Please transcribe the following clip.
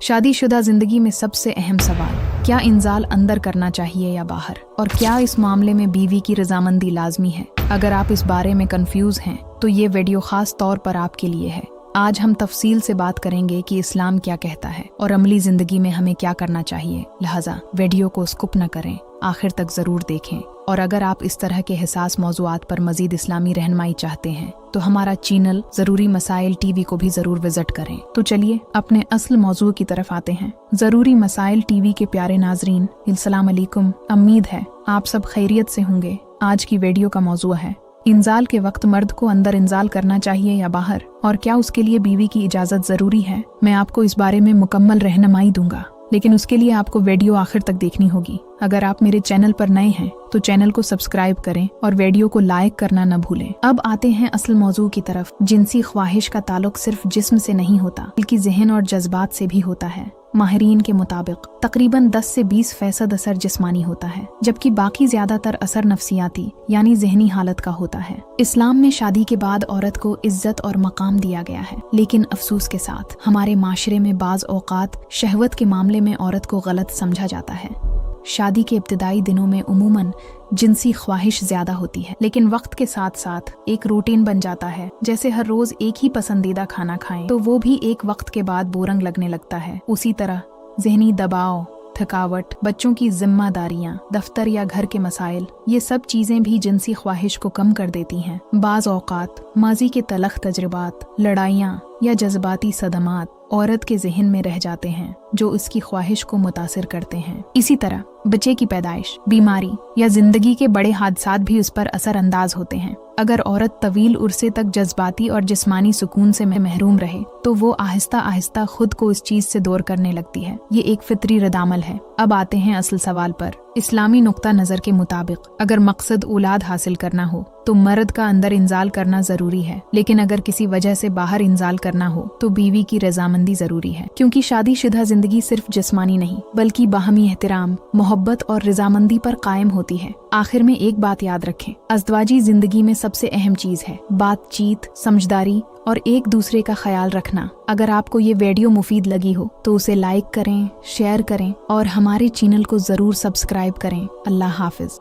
शादीशुदा जिंदगी में सबसे अहम सवाल, क्या इंजाल अंदर करना चाहिए या बाहर, और क्या इस मामले में बीवी की रजामंदी लाजमी है। अगर आप इस बारे में कंफ्यूज हैं तो ये वीडियो खास तौर पर आपके लिए है। आज हम तफसील से बात करेंगे कि इस्लाम क्या कहता है और अमली जिंदगी में हमें क्या करना चाहिए। लिहाजा वीडियो को स्किप न करें, आखिर तक जरूर देखें। और अगर आप इस तरह के हिसास मौज़ूआत पर मजीद इस्लामी रहनुमाई चाहते हैं तो हमारा चैनल ज़रूरी मसाइल टीवी को भी जरूर विजिट करें। तो चलिए अपने असल मौजू की तरफ आते हैं। ज़रूरी मसाइल टीवी के प्यारे नाजरीन, अस्सलाम अलैकुम। उम्मीद है आप सब खैरियत से होंगे। आज की वीडियो का मौजू है इंजाल के वक्त मर्द को अंदर इंजाल करना चाहिए या बाहर, और क्या उसके लिए बीवी की इजाज़त ज़रूरी है। मैं आपको इस बारे में मुकम्मल रहनुमाई दूंगा, लेकिन उसके लिए आपको वीडियो आखिर तक देखनी होगी। अगर आप मेरे चैनल पर नए हैं तो चैनल को सब्सक्राइब करें और वीडियो को लाइक करना न भूलें। अब आते हैं असल मौजू की तरफ। जिनसी ख्वाहिश का ताल्लुक सिर्फ जिस्म से नहीं होता बल्कि जहन और जज्बात से भी होता है। माहिरीन के मुताबिक तकरीबन 10 से 20% असर जिस्मानी होता है, जबकि बाकी ज्यादातर असर नफ्सियाती यानी जहनी हालत का होता है। इस्लाम में शादी के बाद औरत को इज्जत और मकाम दिया गया है, लेकिन अफसोस के साथ हमारे माशरे में बाज औकात शहवत के मामले में औरत को गलत समझा जाता है। शादी के इब्तिदाई दिनों में उमूमन जिनसी ख्वाहिश ज्यादा होती है, लेकिन वक्त के साथ साथ एक रूटीन बन जाता है। जैसे हर रोज एक ही पसंदीदा खाना खाएं तो वो भी एक वक्त के बाद बोरिंग लगने लगता है। उसी तरह जहनी दबाव, थकावट, बच्चों की जिम्मेदारियां, दफ्तर या घर के मसाइल, ये सब चीजें भी जिनसी ख्वाहिश को कम कर देती हैं। बाज औकात माजी के तलख तजुर्बात, लड़ाइयाँ या जज्बाती सदमात औरत के जहन में रह जाते हैं, जो इसकी ख्वाहिश को मुतासिर करते हैं। इसी तरह बच्चे की पैदाइश, बीमारी या जिंदगी के बड़े हादसात भी उस पर असर अंदाज होते हैं। अगर औरत तवील उर्से तक जज्बाती और जिस्मानी सुकून से महरूम रहे तो वो आहिस्ता आहिस्ता खुद को इस चीज से दूर करने लगती है। ये एक फितरी रद्द-अमल है। अब आते हैं असल सवाल पर। इस्लामी नुक्ता नजर के मुताबिक अगर मकसद औलाद हासिल करना हो तो मर्द का अंदर इंजाल करना जरूरी है, लेकिन अगर किसी वजह से बाहर इंजाल करना हो तो बीवी की रजामंदी जरूरी है, क्योंकि शादीशुदा जिंदगी सिर्फ जिस्मानी नहीं बल्कि बाहमी एहतराम, मोहब्बत और रजामंदी पर कायम होती है। आखिर में एक बात याद रखें, अज़दवाजी जिंदगी में सबसे अहम चीज है बातचीत, समझदारी और एक दूसरे का ख्याल रखना। अगर आपको ये वीडियो मुफीद लगी हो तो उसे लाइक करें, शेयर करें और हमारे चैनल को जरूर सब्सक्राइब करें। अल्लाह हाफिज।